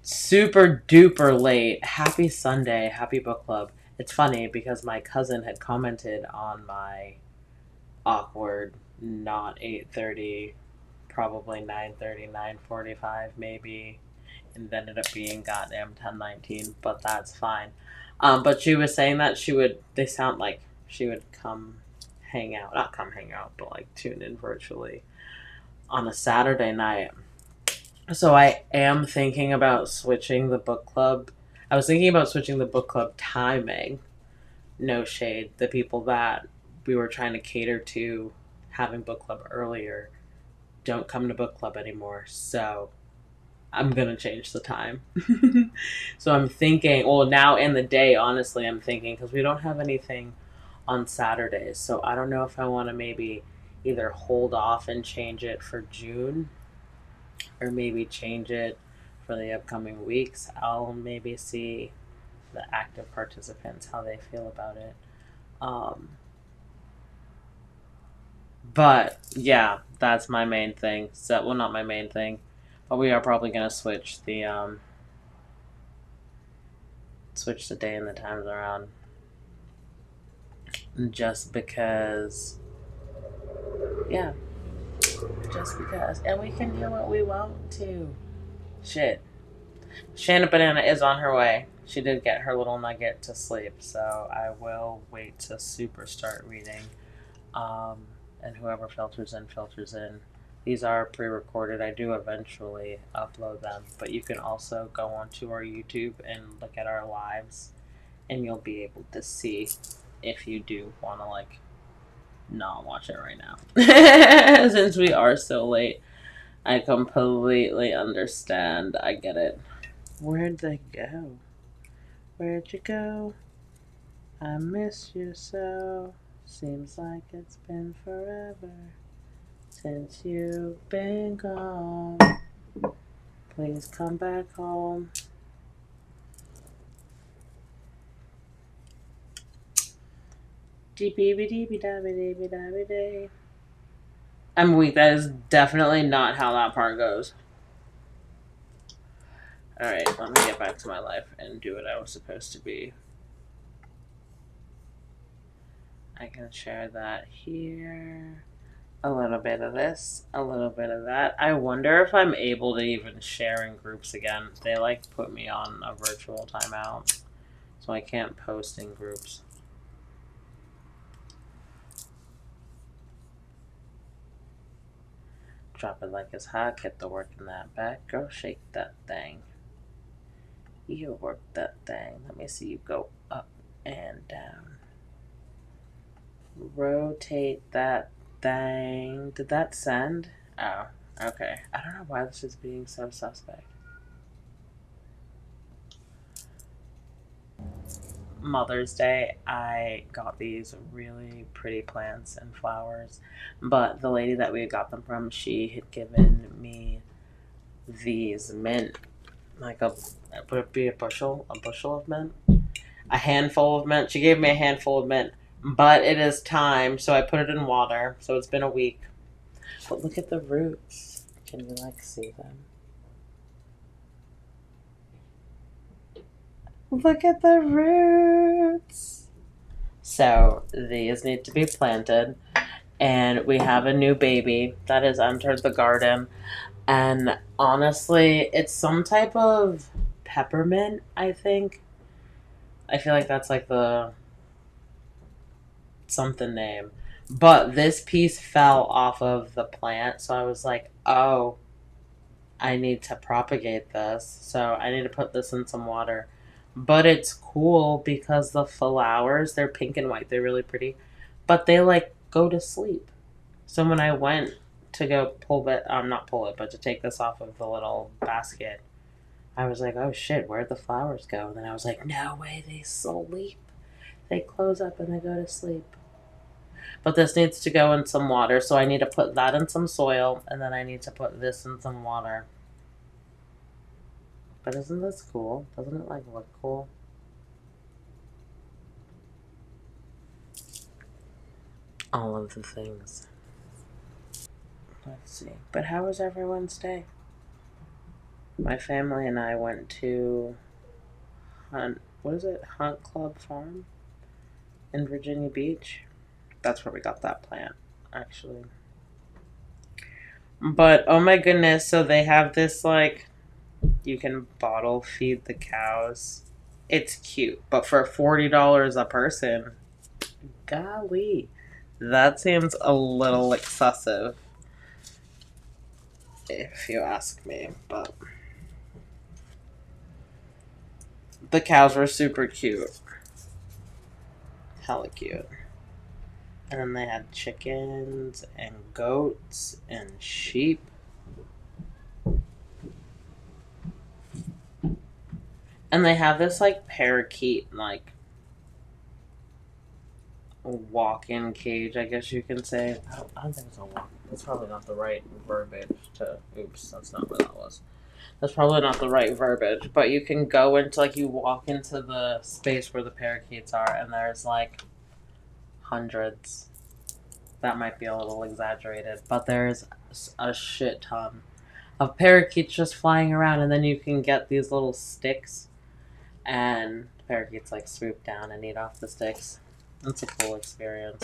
super duper late. Happy Sunday, happy book club. It's funny because my cousin had commented on my awkward, not 8:30, probably 9:30, 9:45 maybe, and it ended up being goddamn 10:19, but that's fine. But she was saying that they sound like she would come hang out, not come hang out, but like tune in virtually on a Saturday night. So I am thinking about switching the book club. I was thinking about switching the book club timing. No shade. The people that we were trying to cater to having book club earlier don't come to book club anymore. So I'm going to change the time. So I'm thinking, well, now in the day, honestly, I'm thinking, because we don't have anything on Saturdays. So I don't know if I want to maybe either hold off and change it for June or maybe change it for the upcoming weeks. I'll maybe see the active participants how they feel about it. Um, but yeah, that's my main thing. So, well, not my main thing, but we are probably gonna switch the day and the times around just because. Yeah, just because, and we can do what we want to. Shit. Shannon Banana is on her way. She did get her little nugget to sleep, so I will wait to super start reading. Um, and whoever filters in, filters in. These are pre recorded. I do eventually upload them, but you can also go onto our YouTube and look at our lives, and you'll be able to see if you do want to, like, not watch it right now. Since we are so late, I completely understand. I get it. Where'd they go? Where'd you go? I miss you so. Seems like it's been forever since you've been gone. Please come back home. I'm weak. That is definitely not how that part goes. Alright, let me get back to my life and do what I was supposed to be. I can share that here. A little bit of this, a little bit of that. I wonder if I'm able to even share in groups again. They like put me on a virtual timeout, so I can't post in groups. Drop it like it's hot, get the work in that back. Girl, shake that thing. You work that thing. Let me see you go up and down. Rotate that thing. Did that send? Oh, okay. I don't know why this is being so suspect. Mother's Day, I got these really pretty plants and flowers, but the lady that we got them from, she had given me these mint, like would it be a bushel of mint, a handful of mint. She gave me a handful of mint, but it is time, so I put it in water. So it's been a week, but look at the roots. Can you like see them? Look at the roots. So these need to be planted. And we have a new baby that has entered the garden. And honestly, it's some type of peppermint, I think. I feel like that's like the something name. But this piece fell off of the plant, so I was like, oh, I need to propagate this. So I need to put this in some water. But it's cool because the flowers, they're pink and white, they're really pretty. But they like go to sleep. So when I went to go pull it, not pull it, but to take this off of the little basket, I was like, oh shit, where'd the flowers go? And then I was like, no way, they sleep. They close up and they go to sleep. But this needs to go in some water, so I need to put that in some soil, and then I need to put this in some water. But isn't this cool? Doesn't it like look cool? All of the things. Let's see. But how was everyone's day? My family and I went to Hunt Club Farm in Virginia Beach. That's where we got that plant, actually. But oh my goodness, so they have this like you can bottle feed the cows. It's cute, but for $40 a person, golly, that seems a little excessive, if you ask me. But the cows were super cute, hella cute. And then they had chickens and goats and sheep. And they have this like parakeet like walk-in cage, I guess you can say. I don't think it's a walk. That's probably not the right verbiage to. Oops, that's not what that was. That's probably not the right verbiage. But you can go into like you walk into the space where the parakeets are, and there's like hundreds. That might be a little exaggerated, but there's a shit ton of parakeets just flying around, and then you can get these little sticks, and parakeets like swoop down and eat off the sticks. It's a cool experience.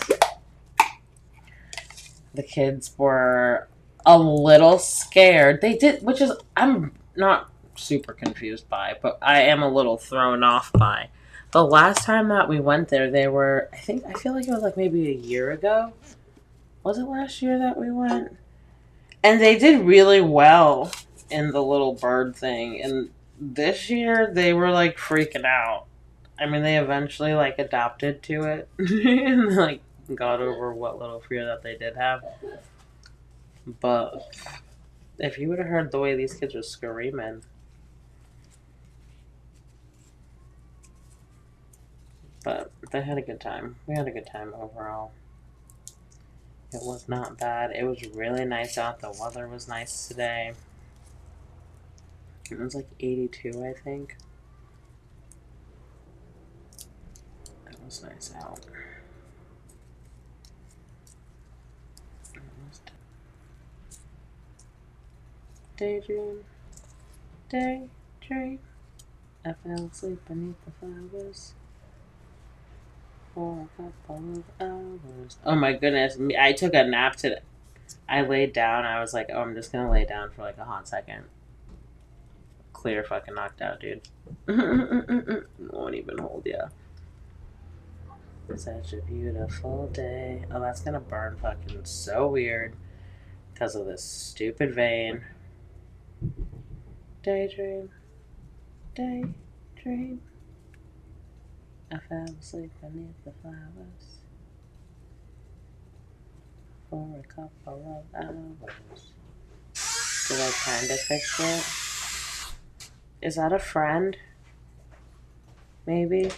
The kids were a little scared. They did, which is I'm not super confused by, but I am a little thrown off by. The last time that we went there, they were. I feel like it was like maybe a year ago. Was it last year that we went? And they did really well in the little bird thing. And this year they were like freaking out. I mean, they eventually like adapted to it and like got over what little fear that they did have. But if you would have heard the way these kids were screaming, but they had a good time. We had a good time overall. It was not bad. It was really nice out. The weather was nice today. It was like 82, I think. It was nice out. Daydream, daydream. I fell asleep beneath the flowers for a couple of hours. Oh my goodness, I took a nap today. I laid down. I was like, oh, I'm just gonna lay down for like a hot second. Clear fucking knocked out, dude. Won't even hold ya. Such a beautiful day. Oh, that's gonna burn fucking so weird because of this stupid vein. Daydream, daydream. I fell asleep beneath the flowers for a couple of hours. Did I kind of fix it? Is that a friend? Maybe?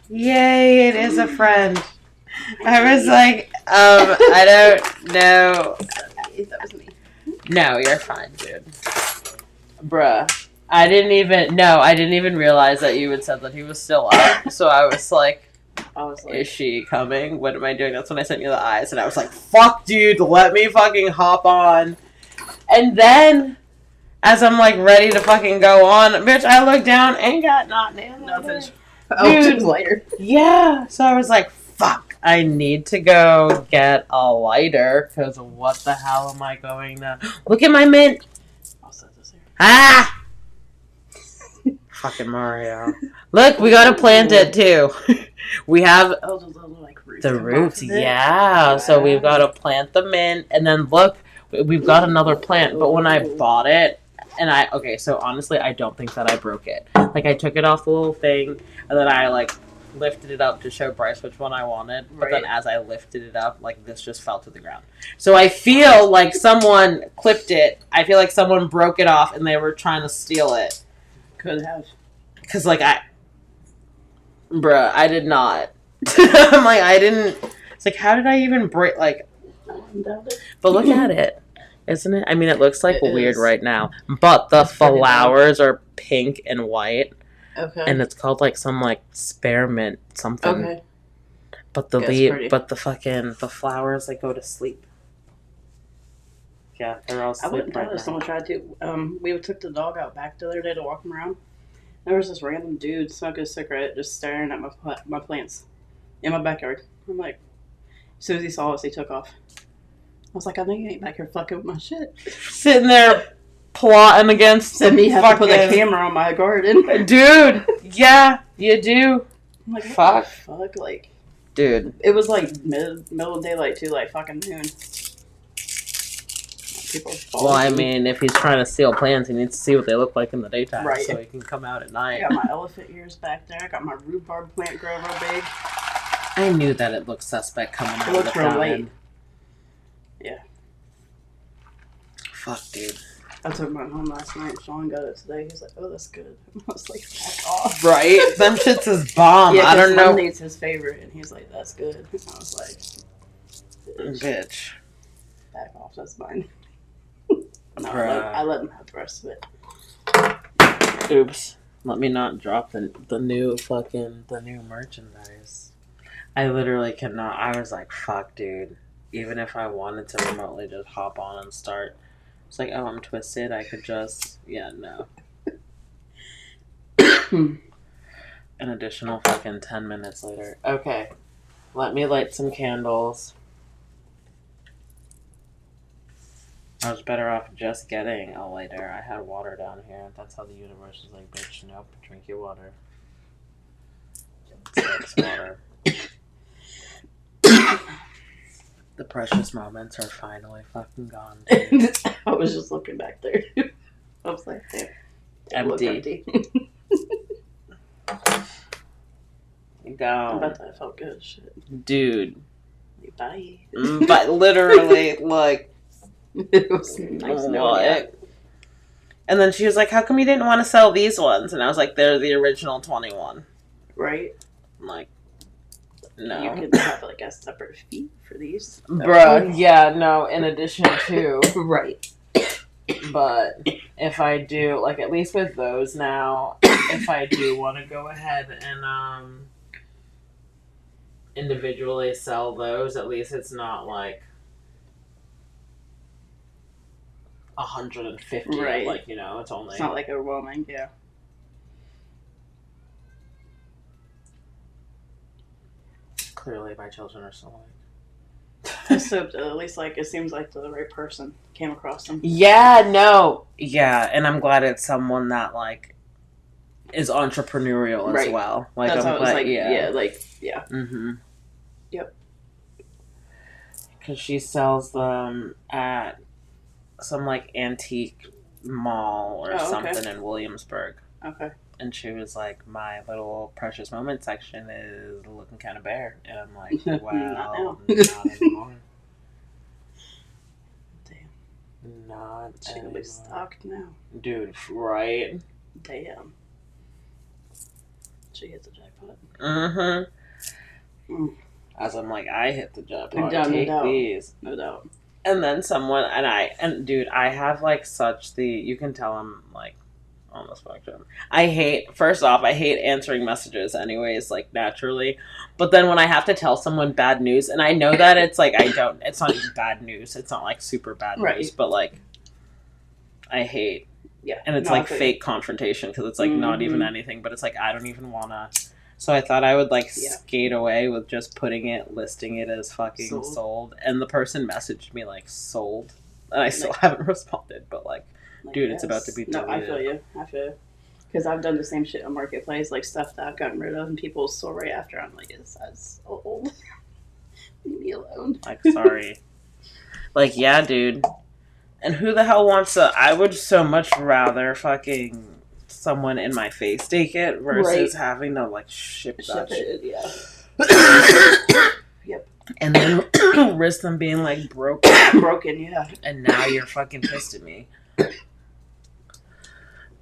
Yay, it is a friend. I was like, I don't know. That was me. No, you're fine, dude. Bruh. I didn't even realize that you had said that he was still up. So I was like, is she coming? What am I doing? That's when I sent you the eyes. And I was like, fuck, dude, let me fucking hop on. And then, as I'm like ready to fucking go on, bitch, I look down and got nothing. Dude, lighter. Yeah. So I was like, fuck, I need to go get a lighter. Because what the hell am I going to... Look at my mint. I'll set this here. Ah! Fucking Mario. Look, we gotta plant it too. We have those little like roots. the roots, yeah. So we've got to plant the mint, and then look, we've got another plant. But when I bought it, so honestly, I don't think that I broke it. Like I took it off the little thing, and then I like lifted it up to show Bryce which one I wanted. But then as I lifted it up, like this just fell to the ground. So I feel like someone clipped it. I feel like someone broke it off, and they were trying to steal it. Could have. Because, like, I did not. I'm like, I didn't. It's like, how did I even break, like. But look at it. Isn't it? I mean, it looks like weird right now. But the flowers are pink and white. Okay. And it's called, like, some, like, spearmint something. Okay. But the flowers, like, go to sleep. Yeah, they're all I asleep wouldn't doubt right if now. someone tried to. We took the dog out back the other day to walk him around. There was this random dude smoking a cigarette, just staring at my plants in my backyard. I'm like, as soon as he saw us, he took off. I was like, I know you ain't back here fucking with my shit. Sitting there plotting against Said me have to put a fucking- camera on my garden. Dude, yeah, you do. I'm like, Fuck. what the fuck? Like, Dude. it was like middle of daylight too, like fucking noon. People Well, I mean, if he's trying to steal plants, he needs to see what they look like in the daytime, Right. so he can come out at I night. got my elephant ears back there. I got my rhubarb plant growing real big. I knew that it looked suspect coming out It of looks the real fountain. late. Yeah. Fuck, dude. I took mine home last night. Sean got it today. He's like, "Oh, that's good." I was like, "Back off." Right? Them shits is bomb. Yeah, I don't know. Monday's his favorite, and he's like, "That's good." I was like, Bitch. "Back off. That's mine." No, Bruh. I let him have the rest of it. Oops. Let me not drop the new merchandise. I literally cannot. I was like, fuck, dude. Even if I wanted to remotely just hop on and start. It's like, oh, I'm twisted. I could just. Yeah, no. An additional fucking 10 minutes later. Okay. Let me light some candles. I was better off just getting a lighter. I had water down here. That's how the universe is like, bitch, nope, drink your water. It's water. The precious moments are finally fucking gone. Dude. I was just looking back there. I was like, damn. Empty. I Go. bet that felt good. Shit. Dude. Bye. But literally, like, It was nice knowing what? you. And then she was like, how come you didn't want to sell these ones? And I was like, they're the original 21. Right? I'm like, no. You could have like a separate fee for these. Bruh, yeah, no, in addition to. Right. But if I do, like, at least with those now, if I do want to go ahead and individually sell those, at least it's not like 150. Right. Like, you know, it's only. It's not like overwhelming, yeah. Clearly, my children are still So at least like it seems like the right person came across them. Yeah, no. Yeah, and I'm glad it's someone that, like, is entrepreneurial as Right. well. Like, That's I'm how it was glad, like, yeah. yeah. Mm-hmm. Yep. Because she sells them at some, like, antique mall or Oh, okay. something in Williamsburg. Okay. And she was like, my little precious moment section is looking kind of bare. And I'm like, Not well, now. not anymore. Damn. Not She gonna be anymore. stocked now. Dude, right? Damn. She hit the jackpot. Mm-hmm. Mm. As I'm like, I hit the jackpot. No Take doubt. these. No doubt. And then someone, and dude, I have like such you can tell I'm like on the spectrum. I hate answering messages anyways, like naturally. But then when I have to tell someone bad news, and I know that it's like, it's not even bad news. It's not like super bad news, Right. but like, I hate. Yeah. And it's No, I like feel fake confrontation because it's like not even Mhm. anything, but it's like, I don't even want to. So I thought I would like Yeah. skate away with just listing it as fucking sold. And the person messaged me like sold. And I still haven't responded, but like, dude, it's about to be No, I deleted. feel you. Because I've done the same shit on Marketplace, like stuff that I've gotten rid of, and people still right after. I'm like, it's so old. Leave me alone. Like, sorry. Like, yeah, dude. And who the hell wants to? I would so much rather fucking someone in my face take it versus having to like ship that shit. Yeah. Yep. And then risk them being like broken. Broken, yeah. And now you're fucking pissed at me.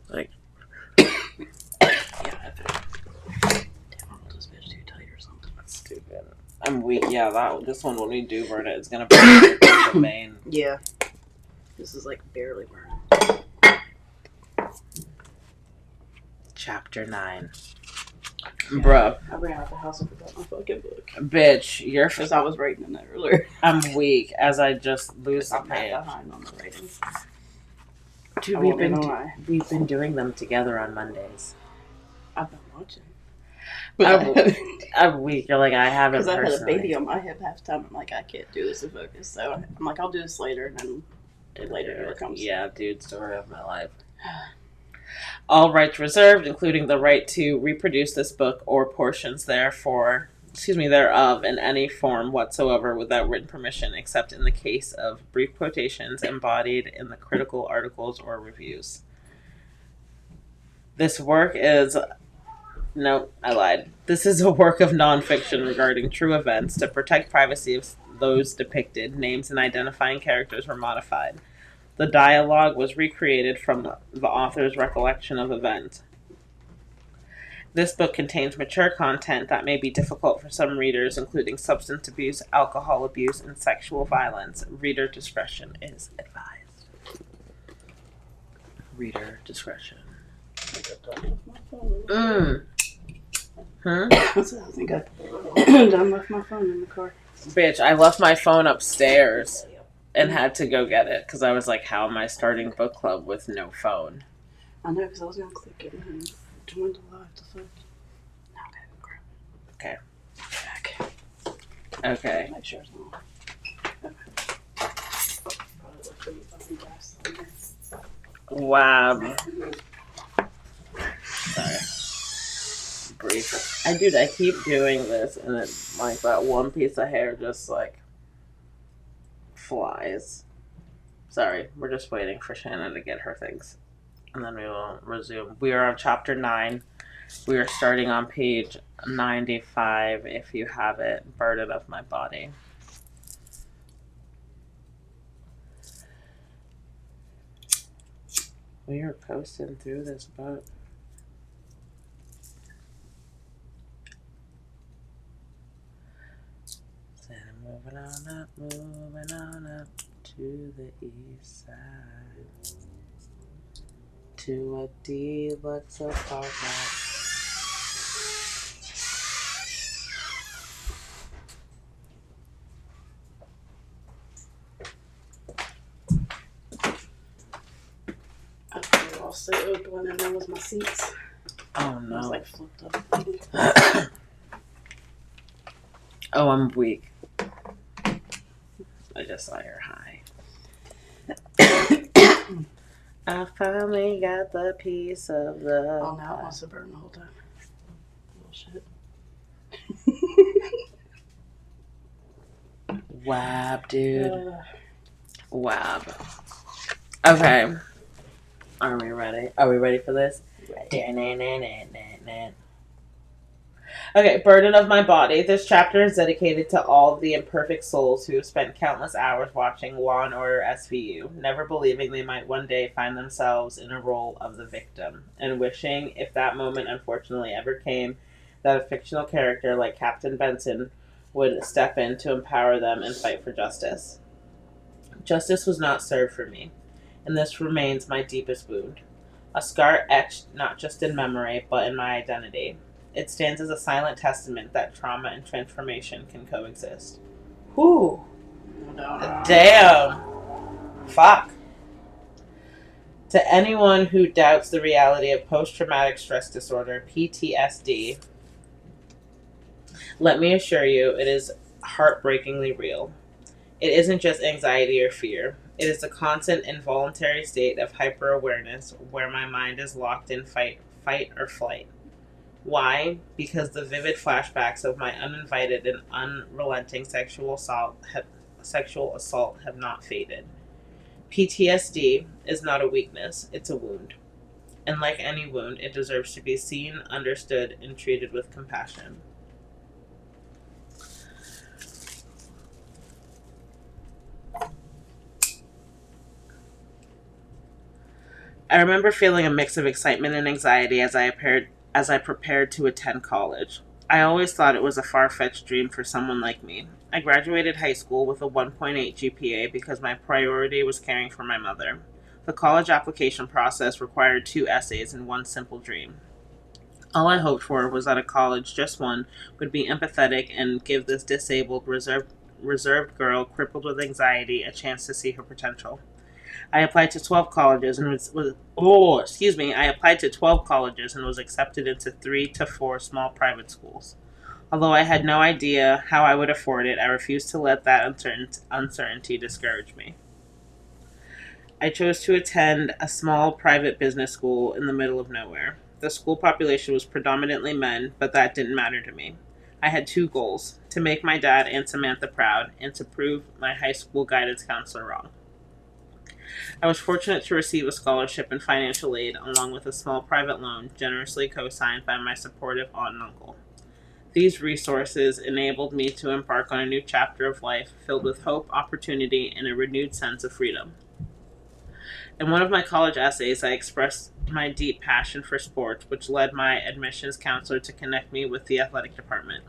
Like, Yeah, I feel. Damn, I'll this bitch too tight or something. that's stupid. I'm weak. Yeah, this one when we do burn it, it's gonna burn the main. Yeah. This is like barely burning. Chapter 9. Bruh. I ran out the house and forgot my fucking book. Bitch, you're. Because I was writing in that earlier. I'm weak as I just lose the I'm not page. behind on the writing. Dude, I we've won't even been lie. we've been doing them together on Mondays. I've been watching. I'm weak. You're like, I haven't Because I had a baby personally. on my hip half the time. I'm like, I can't do this in focus. So I'm like, I'll do this later. And then later never comes. Yeah, dude, story of my life. All rights reserved, including the right to reproduce this book or portions thereof in any form whatsoever without written permission, except in the case of brief quotations embodied in the critical articles or reviews. This work is. No, I lied. This is a work of nonfiction regarding true events. To protect privacy of those depicted, names and identifying characters were modified. The dialogue was recreated from the author's recollection of events. This book contains mature content that may be difficult for some readers, including substance abuse, alcohol abuse, and sexual violence. Reader discretion is advised. Reader discretion. I think I done left my phone in the car. Bitch, I left my phone upstairs and had to go get it because I was like, how am I starting book club with no phone? I know, because I was going to click it and join the live. The fuck? Now I gotta go grab it. Okay. Back. Okay. Make sure it's not. Okay. Wow. Sorry. Brief. I keep doing this and it's like that one piece of hair just like flies. Sorry, we're just waiting for Shannon to get her things. And then we will resume. We are on chapter 9. We are starting on page 95 if you have it. Burden of my body. We are coasting through this book. Moving on up to the east side. To a deluxe apartment. I lost the open and that was my seats. Oh no. I was like flipped up. Oh, I'm weak. I just saw your high. I finally got the piece of the. Oh, now it wants to burn the whole time. Bullshit. Wab, dude. Wab. Okay. Are we ready? Are we ready for this? Ready. Okay, burden of my body. This chapter is dedicated to all of the imperfect souls who have spent countless hours watching Law and Order SVU, never believing they might one day find themselves in a role of the victim, and wishing, if that moment unfortunately ever came, that a fictional character like Captain Benson would step in to empower them and fight for justice. Justice was not served for me, and this remains my deepest wound. A scar etched not just in memory, but in my identity. It stands as a silent testament that trauma and transformation can coexist. Whew. Damn. Fuck. To anyone who doubts the reality of post-traumatic stress disorder, PTSD, let me assure you, it is heartbreakingly real. It isn't just anxiety or fear. It is a constant involuntary state of hyper-awareness where my mind is locked in fight or flight. Why? Because the vivid flashbacks of my uninvited and unrelenting sexual assault have not faded. PTSD is not a weakness, it's a wound. And like any wound, it deserves to be seen, understood, and treated with compassion. I remember feeling a mix of excitement and anxiety as I prepared to attend college. I always thought it was a far-fetched dream for someone like me. I graduated high school with a 1.8 GPA because my priority was caring for my mother. The college application process required 2 essays and one simple dream. All I hoped for was that a college, just one, would be empathetic and give this disabled, reserved girl crippled with anxiety a chance to see her potential. I applied to 12 colleges and I applied to 12 colleges and was accepted into 3 to 4 small private schools. Although I had no idea how I would afford it, I refused to let that uncertainty discourage me. I chose to attend a small private business school in the middle of nowhere. The school population was predominantly men, but that didn't matter to me. I had two goals: to make my dad and Samantha proud, and to prove my high school guidance counselor wrong. I was fortunate to receive a scholarship and financial aid, along with a small private loan generously co signed by my supportive aunt and uncle. These resources enabled me to embark on a new chapter of life filled with hope, opportunity, and a renewed sense of freedom. In one of my college essays, I expressed my deep passion for sports, which led my admissions counselor to connect me with the athletic department.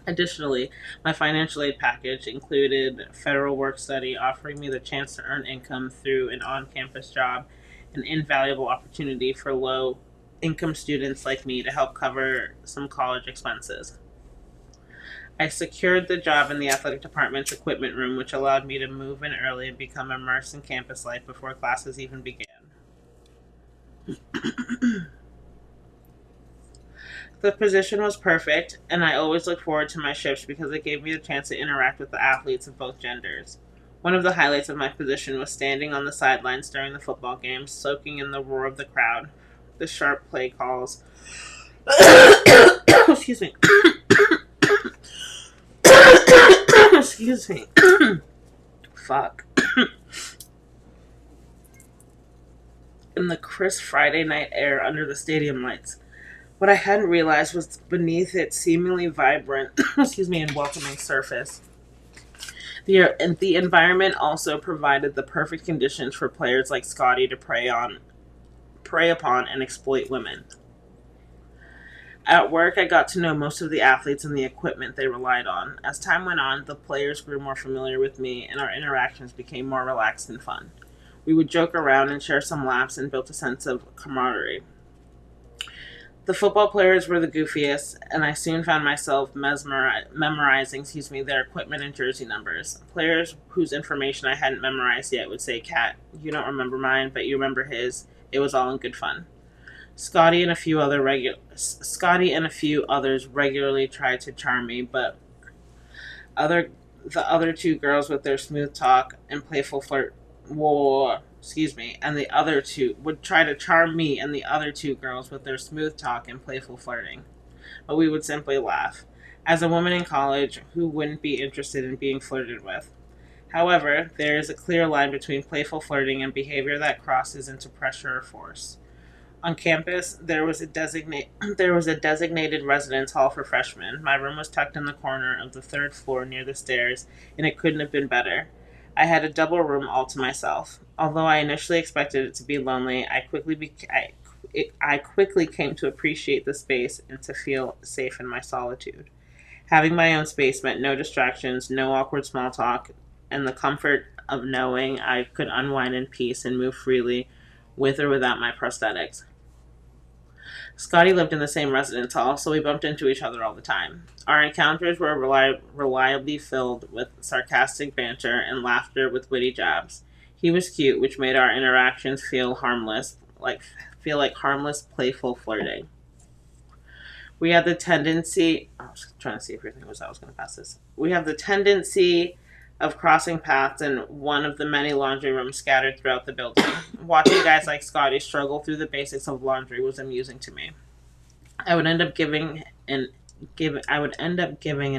Additionally, my financial aid package included federal work study, offering me the chance to earn income through an on campus job, an invaluable opportunity for low income students like me to help cover some college expenses. I secured the job in the athletic department's equipment room, which allowed me to move in early and become immersed in campus life before classes even began. The position was perfect, and I always looked forward to my shifts because it gave me the chance to interact with the athletes of both genders. One of the highlights of my position was standing on the sidelines during the football games, soaking in the roar of the crowd, the sharp play calls. Excuse me. Excuse me. Fuck. In the crisp Friday night air under the stadium lights. What I hadn't realized was beneath its seemingly vibrant, and welcoming surface. The environment also provided the perfect conditions for players like Scotty to prey upon, and exploit women. At work, I got to know most of the athletes and the equipment they relied on. As time went on, the players grew more familiar with me, and our interactions became more relaxed and fun. We would joke around and share some laughs and built a sense of camaraderie. The football players were the goofiest, and I soon found myself memorizing their equipment and jersey numbers. Players whose information I hadn't memorized yet would say, "Cat, you don't remember mine, but you remember his." It was all in good fun. Scotty and a few others regularly tried to charm me, but other the other two girls with their smooth talk and playful flirt whoa, excuse me, and the other two would try to charm me and the other two girls with their smooth talk and playful flirting. But we would simply laugh. As a woman in college, who wouldn't be interested in being flirted with? However, there is a clear line between playful flirting and behavior that crosses into pressure or force. On campus, there was a designated residence hall for freshmen. My room was tucked in the corner of the third floor near the stairs, and it couldn't have been better. I had a double room all to myself. Although I initially expected it to be lonely, I quickly came to appreciate the space and to feel safe in my solitude. Having my own space meant no distractions, no awkward small talk, and the comfort of knowing I could unwind in peace and move freely with or without my prosthetics. Scotty lived in the same residence hall, so we bumped into each other all the time. Our encounters were reliably filled with sarcastic banter and laughter with witty jabs. He was cute, which made our interactions feel like harmless, playful flirting. We had the tendency. I was trying to see if everything was. I was going to pass this. We have the tendency of crossing paths in one of the many laundry rooms scattered throughout the building. Watching guys like Scotty struggle through the basics of laundry was amusing to me. I would end up giving an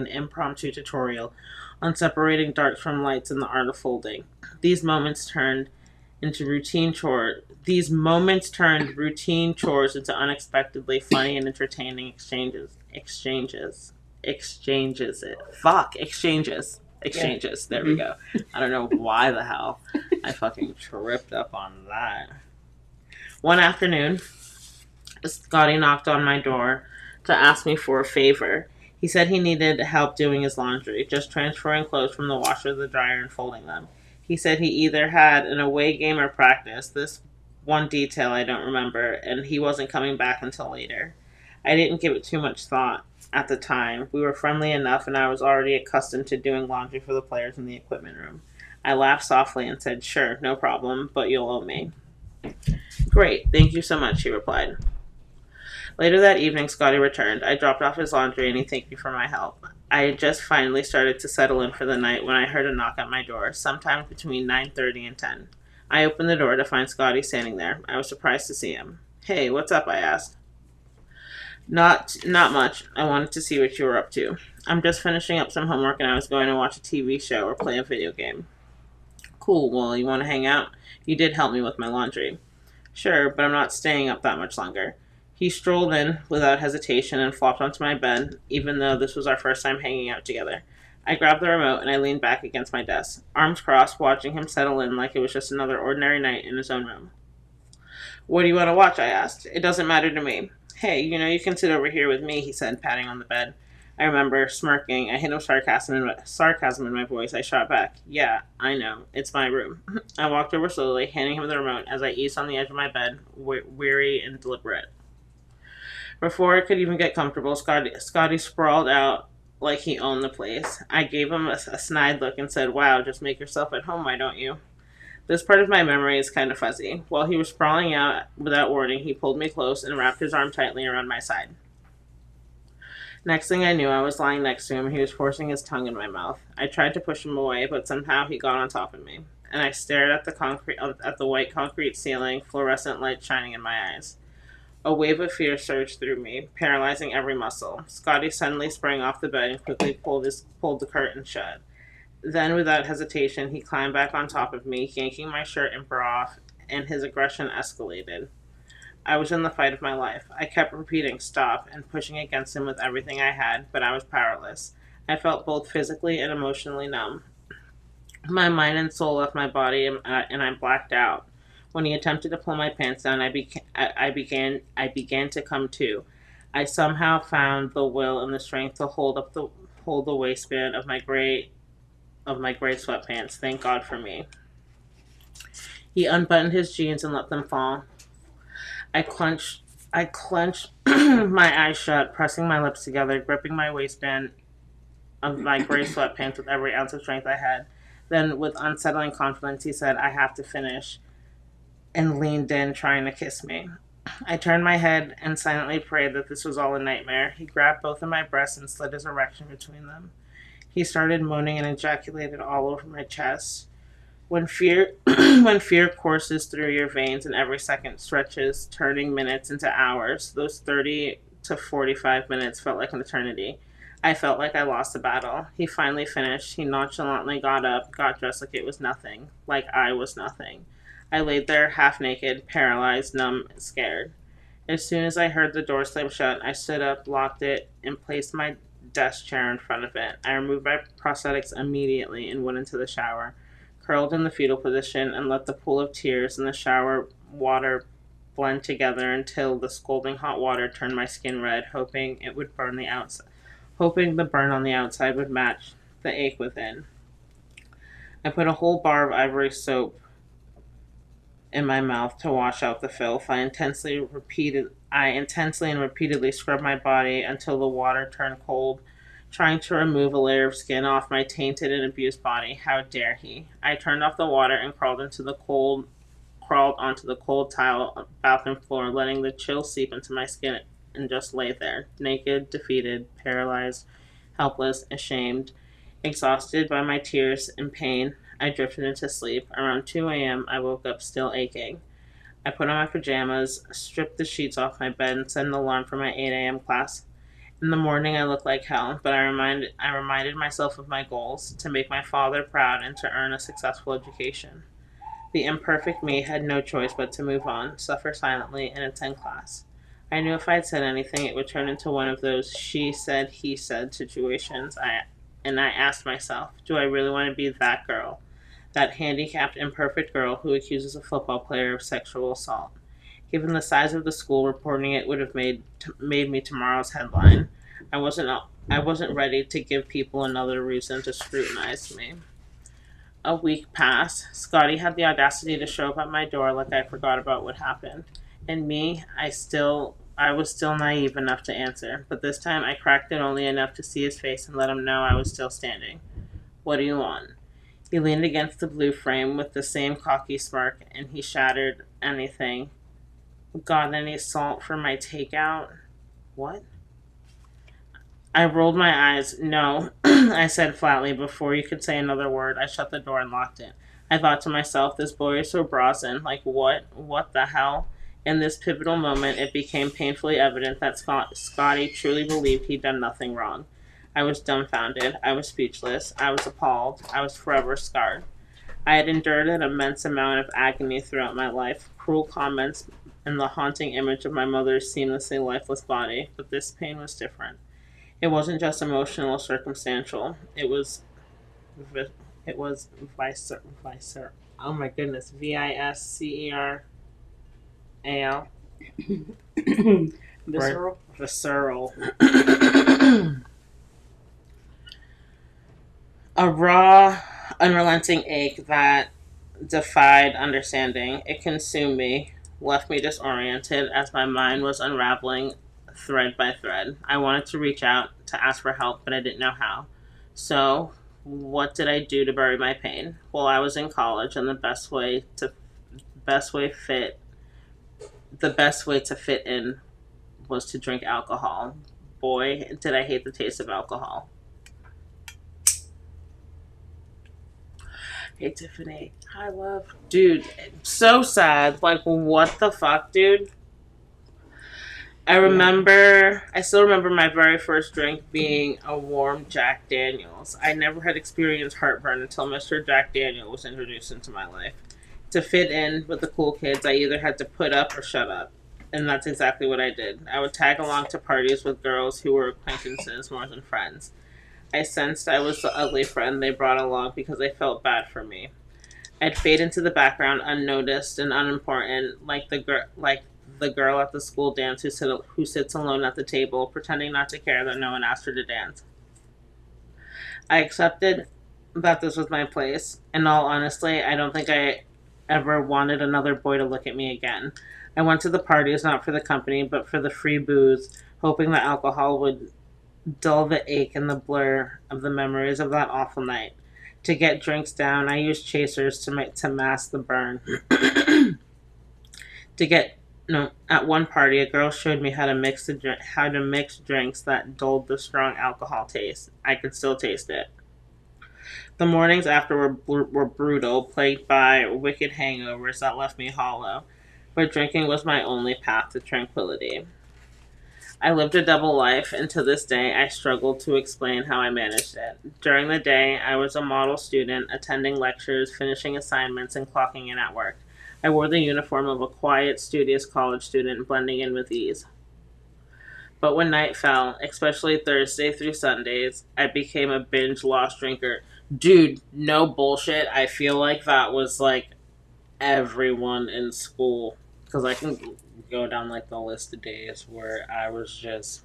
impromptu tutorial on separating darks from lights in the art of folding. These moments turned routine chores into unexpectedly funny and entertaining exchanges. There we go. I don't know why the hell I fucking tripped up on that. One afternoon, Scotty knocked on my door to ask me for a favor. He said he needed help doing his laundry, just transferring clothes from the washer to the dryer and folding them. He said he either had an away game or practice. This one detail I don't remember, and he wasn't coming back until later. I didn't give it too much thought at the time. We were friendly enough, and I was already accustomed to doing laundry for the players in the equipment room. I laughed softly and said, "Sure, no problem, but you'll owe me." "Great, thank you so much," he replied. Later that evening, Scotty returned. I dropped off his laundry and he thanked me for my help. I had just finally started to settle in for the night when I heard a knock at my door, sometime between 9:30 and 10. I opened the door to find Scotty standing there. I was surprised to see him. "Hey, what's up?" I asked. Not much. I wanted to see what you were up to." "I'm just finishing up some homework and I was going to watch a TV show or play a video game." "Cool. Well, you want to hang out? You did help me with my laundry." "Sure, but I'm not staying up that much longer." He strolled in without hesitation and flopped onto my bed, even though this was our first time hanging out together. I grabbed the remote and I leaned back against my desk, arms crossed, watching him settle in like it was just another ordinary night in his own room. "What do you want to watch?" I asked. "It doesn't matter to me." "Hey, you can sit over here with me," he said, patting on the bed. I remember smirking. I hit him sarcasm in my voice. I shot back, "Yeah, I know. It's my room." I walked over slowly, handing him the remote as I eased on the edge of my bed, weary and deliberate. Before I could even get comfortable, Scotty sprawled out like he owned the place. I gave him a snide look and said, "Wow, just make yourself at home, why don't you?" This part of my memory is kind of fuzzy. While he was sprawling out without warning, he pulled me close and wrapped his arm tightly around my side. Next thing I knew, I was lying next to him and he was forcing his tongue in my mouth. I tried to push him away, but somehow he got on top of me. And I stared at the white concrete ceiling, fluorescent light shining in my eyes. A wave of fear surged through me, paralyzing every muscle. Scotty suddenly sprang off the bed and quickly pulled the curtain shut. Then, without hesitation, he climbed back on top of me, yanking my shirt and bra off, and his aggression escalated. I was in the fight of my life. I kept repeating "stop" and pushing against him with everything I had, but I was powerless. I felt both physically and emotionally numb. My mind and soul left my body, and I blacked out. When he attempted to pull my pants down, I began to come to. I somehow found the will and the strength to hold the waistband of my gray sweatpants. Thank God for me. He unbuttoned his jeans and let them fall. I clenched my eyes shut, pressing my lips together, gripping my waistband of my gray sweatpants with every ounce of strength I had. Then, with unsettling confidence, he said, "I have to finish," and leaned in, trying to kiss me. I turned my head and silently prayed that this was all a nightmare. He grabbed both of my breasts and slid his erection between them. He started moaning and ejaculated all over my chest. When fear when fear courses through your veins and every second stretches, turning minutes into hours, those 30 to 45 minutes felt like an eternity. I felt like I lost the battle. He finally finished. He nonchalantly got up, got dressed like it was nothing, like I was nothing. I laid there half naked, paralyzed, numb, and scared. As soon as I heard the door slam shut, I stood up, locked it, and placed my desk chair in front of it. I removed my prosthetics immediately and went into the shower, curled in the fetal position, and let the pool of tears and the shower water blend together until the scalding hot water turned my skin red, hoping the burn on the outside would match the ache within. I put a whole bar of ivory soap in my mouth to wash out the filth. I intensely and repeatedly scrubbed my body until the water turned cold, trying to remove a layer of skin off my tainted and abused body. How dare he? I turned off the water and crawled onto the cold tile bathroom floor, letting the chill seep into my skin, and just lay there, naked, defeated, paralyzed, helpless, ashamed, exhausted by my tears and pain. I drifted into sleep. Around 2 a.m., I woke up still aching. I put on my pajamas, stripped the sheets off my bed, and set an alarm for my 8 a.m. class. In the morning, I looked like hell, but I reminded myself of my goals: to make my father proud and to earn a successful education. The imperfect me had no choice but to move on, suffer silently, and attend class. I knew if I'd said anything, it would turn into one of those she said, he said situations. And I asked myself, do I really want to be that girl? That handicapped, imperfect girl who accuses a football player of sexual assault? Given the size of the school, reporting it would have made me tomorrow's headline. I wasn't I wasn't ready to give people another reason to scrutinize me. A week passed. Scotty had the audacity to show up at my door like I forgot about what happened. And me, I still I was still naive enough to answer, but this time I cracked it only enough to see his face and let him know I was still standing. What do you want? He leaned against the blue frame with the same cocky smirk, and he shattered anything. Got any salt for my takeout? What? I rolled my eyes. No, I said flatly. Before you could say another word, I shut the door and locked it. I thought to myself, this boy is so brazen. Like, what? What the hell? In this pivotal moment, it became painfully evident that Scotty truly believed he'd done nothing wrong. I was dumbfounded. I was speechless. I was appalled. I was forever scarred. I had endured an immense amount of agony throughout my life, cruel comments, and the haunting image of my mother's seamlessly lifeless body, but this pain was different. It wasn't just emotional or circumstantial. It was visceral. Oh my goodness, visceral. Visceral. Visceral. A raw, unrelenting ache that defied understanding. It consumed me, left me disoriented as my mind was unraveling thread by thread. I wanted to reach out to ask for help, but I didn't know how. So, what did I do to bury my pain? Well, I was in college, and best way fit the best way to fit in was to drink alcohol. Boy, did I hate the taste of alcohol. Hey Tiffany, hi love. Dude, so sad. Like, what the fuck, dude? Yeah. I still remember my very first drink being a warm Jack Daniels. I never had experienced heartburn until Mr. Jack Daniel was introduced into my life. To fit in with the cool kids, I either had to put up or shut up. And that's exactly what I did. I would tag along to parties with girls who were acquaintances more than friends. I sensed I was the ugly friend they brought along because they felt bad for me. I'd fade into the background, unnoticed and unimportant, like the girl at the school dance who sits alone at the table, pretending not to care that no one asked her to dance. I accepted that this was my place. In all honesty, I don't think I ever wanted another boy to look at me again. I went to the parties not for the company, but for the free booze, hoping that alcohol would dull the ache and the blur of the memories of that awful night. To get drinks down, I used chasers to mask the burn. to get no, At one party, a girl showed me how to mix drinks that dulled the strong alcohol taste. I could still taste it. The mornings after were brutal, plagued by wicked hangovers that left me hollow. But drinking was my only path to tranquility. I lived a double life, and to this day I struggle to explain how I managed it. During the day, I was a model student, attending lectures, finishing assignments, and clocking in at work. I wore the uniform of a quiet, studious college student, blending in with ease. But when night fell, especially Thursday through Sundays, I became a binge lost drinker. Dude, no bullshit. I feel like that was like everyone in school. Because I can go down like the list of days where I was just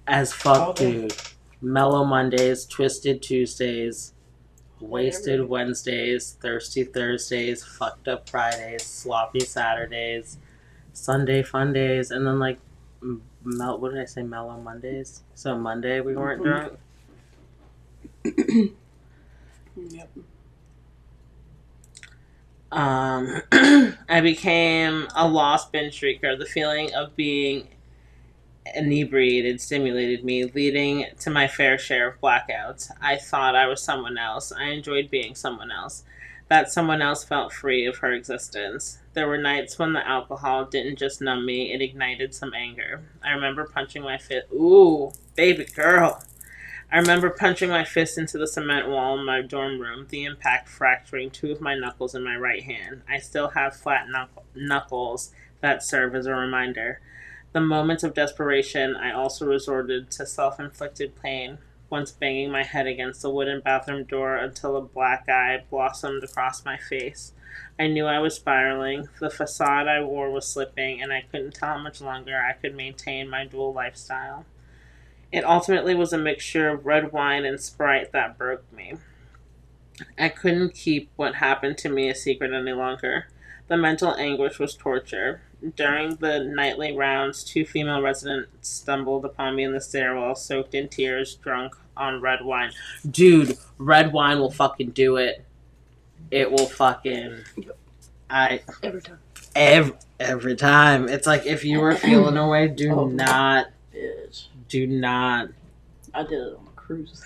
as fuck, dude. Mellow Mondays, Twisted Tuesdays, Wasted Wednesdays, Thirsty Thursdays, Fucked Up Fridays, Sloppy Saturdays, Sunday Fun Days, and then like, what did I say? Mellow Mondays. So Monday we weren't drunk. Yep. I became a lost binge drinker. The feeling of being inebriated stimulated me, leading to my fair share of blackouts. I thought I was someone else. I enjoyed being someone else. That someone else felt free of her existence. There were nights when the alcohol didn't just numb me, it ignited some anger. I remember punching my fist. Ooh, baby girl. I remember punching my fist into the cement wall in my dorm room, the impact fracturing two of my knuckles in my right hand. I still have flat knuckles that serve as a reminder. The moments of desperation, I also resorted to self inflicted pain, once banging my head against the wooden bathroom door until a black eye blossomed across my face. I knew I was spiraling. The facade I wore was slipping, and I couldn't tell how much longer I could maintain my dual lifestyle. It ultimately was a mixture of red wine and Sprite that broke me. I couldn't keep what happened to me a secret any longer. The mental anguish was torture. During the nightly rounds, two female residents stumbled upon me in the stairwell, soaked in tears, drunk on red wine. Dude, red wine will fucking do it. It will fucking. I Every time. every time. It's like if you were feeling away, Oh, bitch. do not. I did it on a cruise.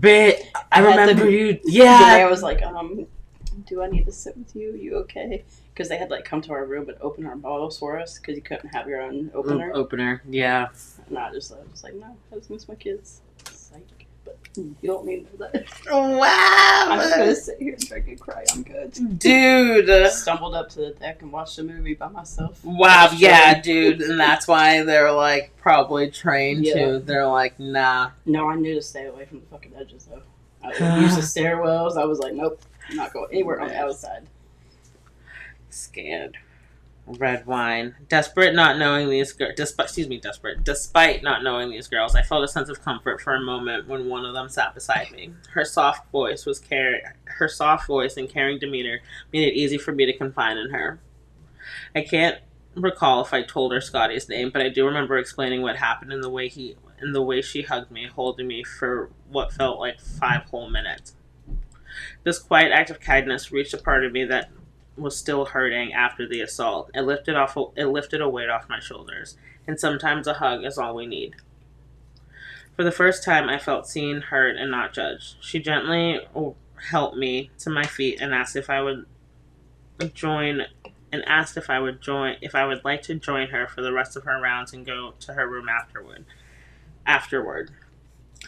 Bit. I remember you. The Yeah. man was like, do I need to sit with you? You okay? Because they had like come to our room and open our bottles for us because you couldn't have your own opener. Opener. Yeah. And I was like, no, I just miss my kids. Psych. But you don't need to know that. Wow. I'm just gonna sit here and drink and cry. I'm good. Dude. Stumbled up to the deck and watched a movie by myself. Wow. Yeah, dude. And that's why they're like probably trained to. They're like, nah. No, I knew to stay away from the fucking edges though. I would use the stairwells. I was like, nope, I'm not going anywhere on the outside. Scared. Red wine. Despite not knowing these girls, despite not knowing these girls, I felt a sense of comfort for a moment when one of them sat beside me. Her soft voice and caring demeanor made it easy for me to confide in her. I can't recall if I told her Scotty's name, but I do remember explaining what happened in the way she hugged me, holding me for what felt like 5 whole minutes. This quiet act of kindness reached a part of me that was still hurting after the assault. It lifted a weight off my shoulders, and sometimes a hug is all we need. For the first time, I felt seen, heard, and not judged. She gently helped me to my feet and asked if I would like to join her for the rest of her rounds and go to her room afterward.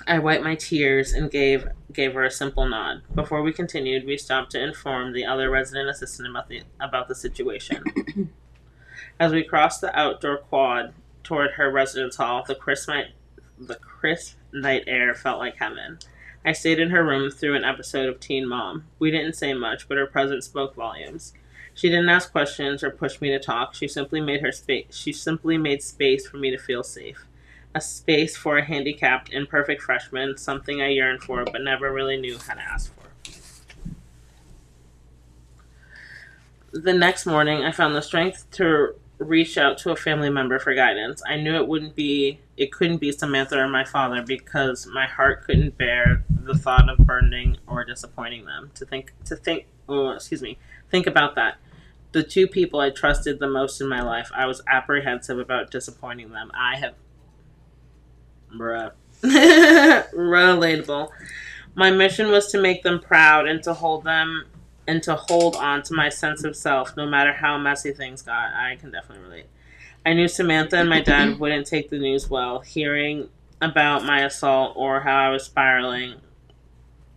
I wiped my tears and gave her a simple nod. Before we continued, we stopped to inform the other resident assistant about the situation. As we crossed the outdoor quad toward her residence hall, the crisp night air felt like heaven. I stayed in her room through an episode of Teen Mom. We didn't say much, but her presence spoke volumes. She didn't ask questions or push me to talk. She simply made space for me to feel safe. A space for a handicapped, imperfect freshman, something I yearned for but never really knew how to ask for. The next morning, I found the strength to reach out to a family member for guidance. I knew it couldn't be Samantha or my father because my heart couldn't bear the thought of burdening or disappointing them. Think about that. The two people I trusted the most in my life, I was apprehensive about disappointing them. Relatable. My mission was to make them proud and to hold on to my sense of self, no matter how messy things got. I can definitely relate. I knew Samantha and my dad wouldn't take the news well. Hearing about my assault or how I was spiraling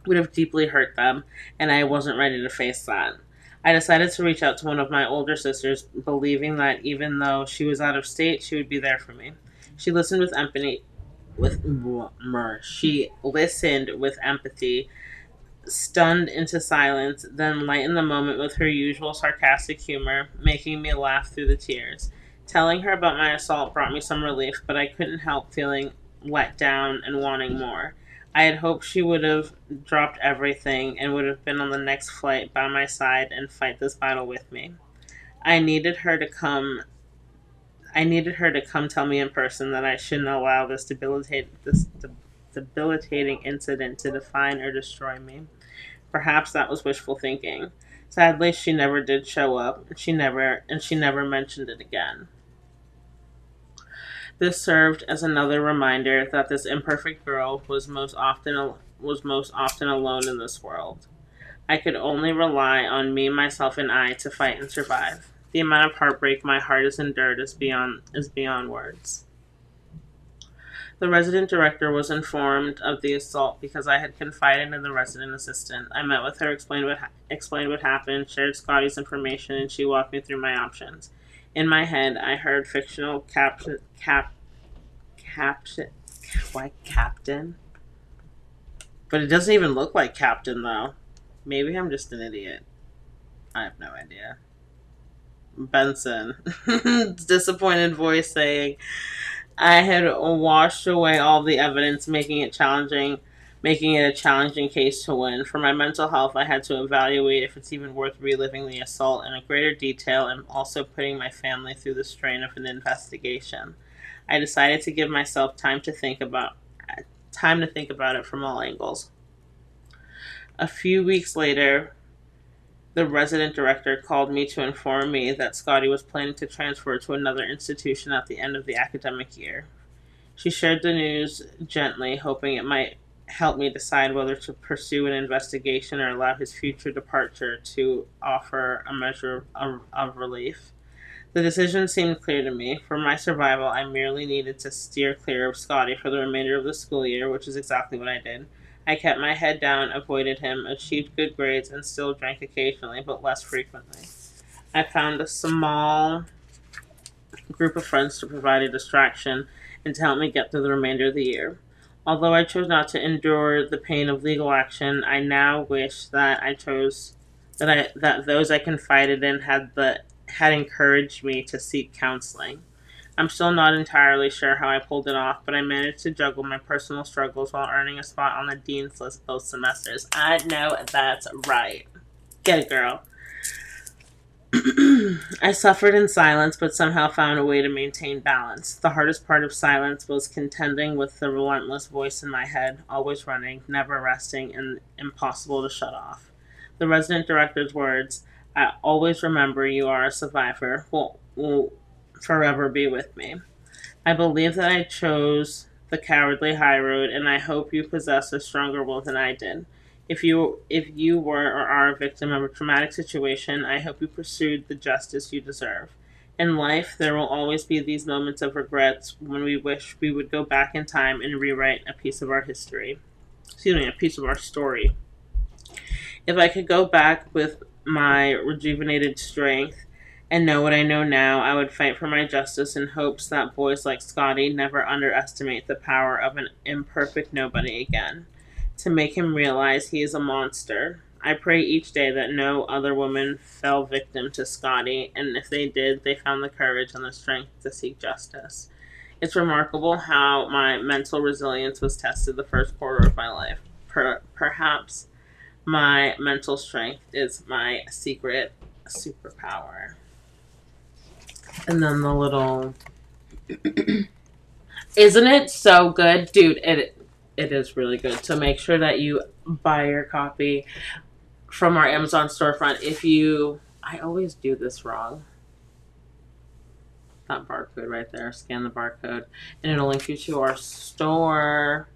would have deeply hurt them, and I wasn't ready to face that. I decided to reach out to one of my older sisters, believing that even though she was out of state, she would be there for me. She listened with empathy, stunned into silence, then lightened the moment with her usual sarcastic humor, making me laugh through the tears. Telling her about my assault brought me some relief, but I couldn't help feeling let down and wanting more. I had hoped she would have dropped everything and would have been on the next flight by my side and fight this battle with me. I needed her to come tell me in person that I shouldn't allow this debilitating incident to define or destroy me. Perhaps that was wishful thinking. Sadly, she never did show up. She never mentioned it again. This served as another reminder that this imperfect girl was most often alone in this world. I could only rely on me, myself, and I to fight and survive. The amount of heartbreak my heart has endured is beyond words. The resident director was informed of the assault because I had confided in the resident assistant. I met with her, explained what happened, shared Scotty's information, and she walked me through my options. In my head, I heard fictional captain. Why captain? But it doesn't even look like captain though. Maybe I'm just an idiot. I have no idea. Benson. Disappointed voice saying, I had washed away all the evidence, making it challenging making it a challenging case to win. For my mental health, I had to evaluate if it's even worth reliving the assault in a greater detail and also putting my family through the strain of an investigation. I decided to give myself time to think about it from all angles. A few weeks later, the resident director called me to inform me that Scotty was planning to transfer to another institution at the end of the academic year. She shared the news gently, hoping it might help me decide whether to pursue an investigation or allow his future departure to offer a measure of relief. The decision seemed clear to me. For my survival, I merely needed to steer clear of Scotty for the remainder of the school year, which is exactly what I did. I kept my head down, avoided him, achieved good grades, and still drank occasionally, but less frequently. I found a small group of friends to provide a distraction and to help me get through the remainder of the year. Although I chose not to endure the pain of legal action, I now wish that those I confided in had encouraged me to seek counseling. I'm still not entirely sure how I pulled it off, but I managed to juggle my personal struggles while earning a spot on the dean's list both semesters. I know that's right. Get it, girl. I suffered in silence, but somehow found a way to maintain balance. The hardest part of silence was contending with the relentless voice in my head, always running, never resting, and impossible to shut off. The resident director's words, "I always remember you are a survivor," will forever be with me. I believe that I chose the cowardly high road, and I hope you possess a stronger will than I did. If you were or are a victim of a traumatic situation, I hope you pursued the justice you deserve. In life, there will always be these moments of regrets when we wish we would go back in time and rewrite a piece of our history. Excuse me, a piece of our story. If I could go back with my rejuvenated strength and know what I know now, I would fight for my justice in hopes that boys like Scotty never underestimate the power of an imperfect nobody again. To make him realize he is a monster. I pray each day that no other woman fell victim to Scotty, and if they did, they found the courage and the strength to seek justice. It's remarkable how my mental resilience was tested the first quarter of my life. Perhaps my mental strength is my secret superpower. And then the little, isn't it so good, dude? It is really good. So make sure that you buy your copy from our Amazon storefront. I always do this wrong. That barcode right there. Scan the barcode, and it'll link you to our store.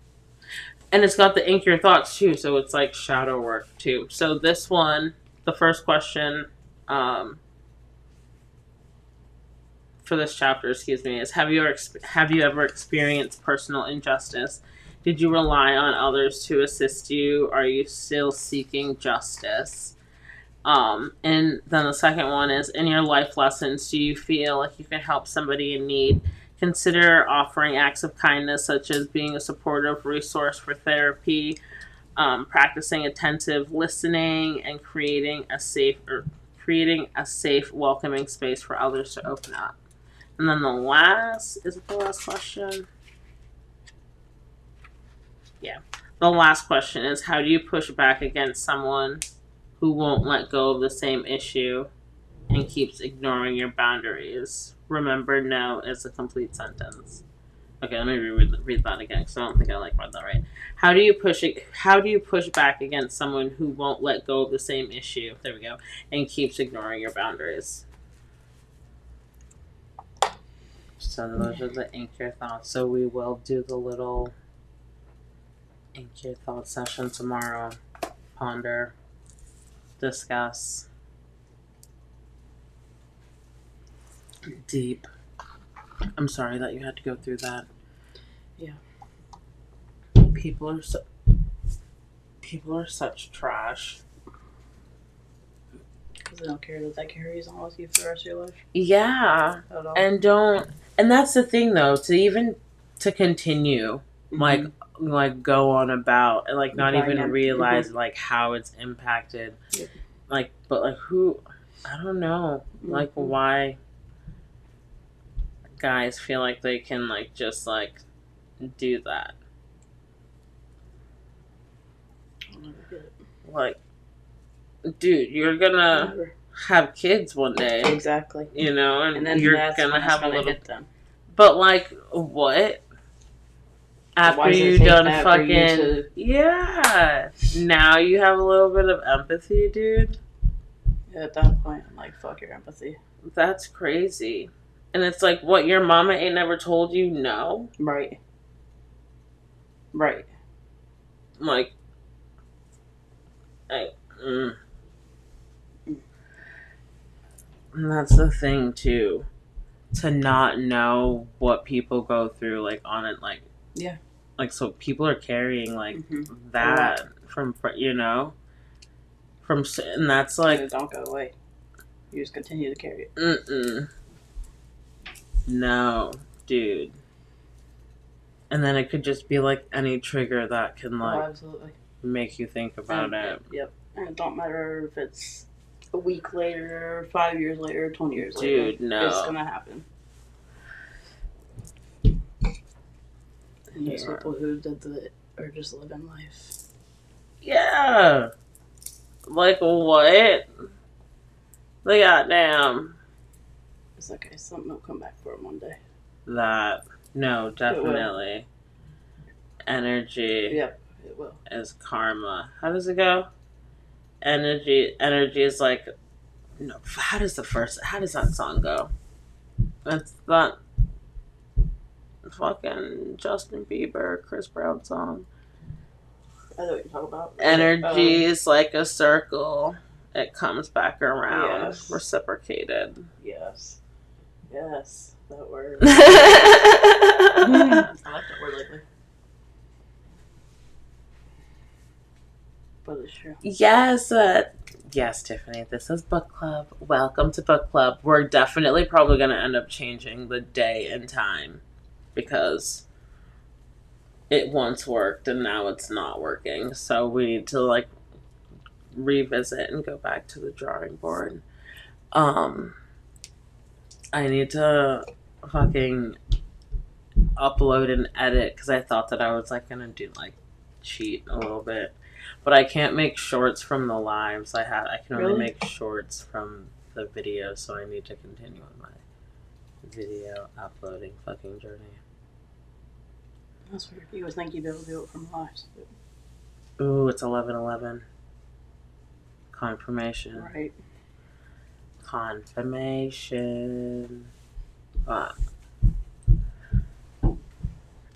And it's got the ink your thoughts too, so it's like shadow work too. So this one, the first question, um, for this chapter, excuse me, is have you ever experienced personal injustice? Did you rely on others to assist you? Are you still seeking justice? And then the second one is, in your life lessons, do you feel like you can help somebody in need? Consider offering acts of kindness, such as being a supportive resource for therapy, practicing attentive listening, and creating a safe, welcoming space for others to open up. And then is it the last question? Yeah. The last question is, how do you push back against someone who won't let go of the same issue and keeps ignoring your boundaries? Remember, no is a complete sentence. Okay, let me read that again because I don't think I read that right. How do you push back against someone who won't let go of the same issue? There we go, and keeps ignoring your boundaries. So those are the ink your thoughts. So we will do the little ink your thoughts session tomorrow. Ponder, discuss, deep. I'm sorry that you had to go through that. Yeah. People are such trash. Because they don't care that carries on with you for the rest of your life. Yeah, At all. and that's the thing though. To continue, Mhm. like go on about and like not even Again. realize like how it's impacted. Yep. But like who, I don't know, like why guys feel like they can like just like do that. I'll never get it. Like, dude, you're gonna Never. have kids one day. Exactly. You know, and then you're that's gonna when have it's gonna a little. hit them. But like, what? After Why does it you take done that for fucking you to- yeah, now you have a little bit of empathy, dude. At that point, I'm like, fuck your empathy. That's crazy. And it's like, what, your mama ain't never told you no? Right. Right. Like, And that's the thing too, to not know what people go through, like on it, like Yeah. like so people are carrying like Mhm. that from from, and that's like And it don't go away. You just continue to carry it. No, dude. And then it could just be like any trigger that can like absolutely make you think about it. Yep. And it don't matter if it's a week later, 5 years later, 20 years Dude, later. no. It's gonna happen. And there's people who did that are just living life. Yeah. Like what? Like goddamn. It's okay. Something will come back for him one day. That. No, definitely. Energy. Yep, it will. Is karma. How does it go? Energy is like, no, how does that song go? That's that fucking Justin Bieber, Chris Brown song. I know what you're talking about. Energy is like a circle. It comes back around. Yes. Reciprocated. Yes. Yes. That word. I like that word lately. But it's true. Yes. Yes, Tiffany. This is book club. Welcome to book club. We're definitely probably going to end up changing the day and time because it once worked and now it's not working. So we need to like revisit and go back to the drawing board. I need to fucking upload and edit because I thought that I was like gonna do like cheat a little bit, but I can't make shorts from the lives. I can only make shorts from the video, so I need to continue on my video uploading fucking journey. That's weird. You would think you'd be able to do it from lives. Ooh, it's 11/11. Confirmation. Right. Confirmation.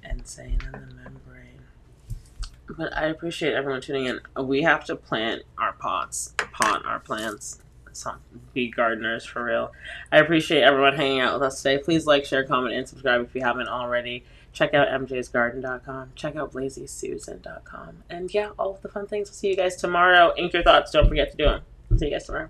Insane in the membrane. But I appreciate everyone tuning in. We have to plant our pot our plants. Be gardeners for real. I appreciate everyone hanging out with us today. Please like, share, comment, and subscribe if you haven't already. Check out mjsgarden.com. Check out lazysusan.com. And yeah, all of the fun things. We'll see you guys tomorrow. Ink your thoughts. Don't forget to do them. I'll see you guys tomorrow.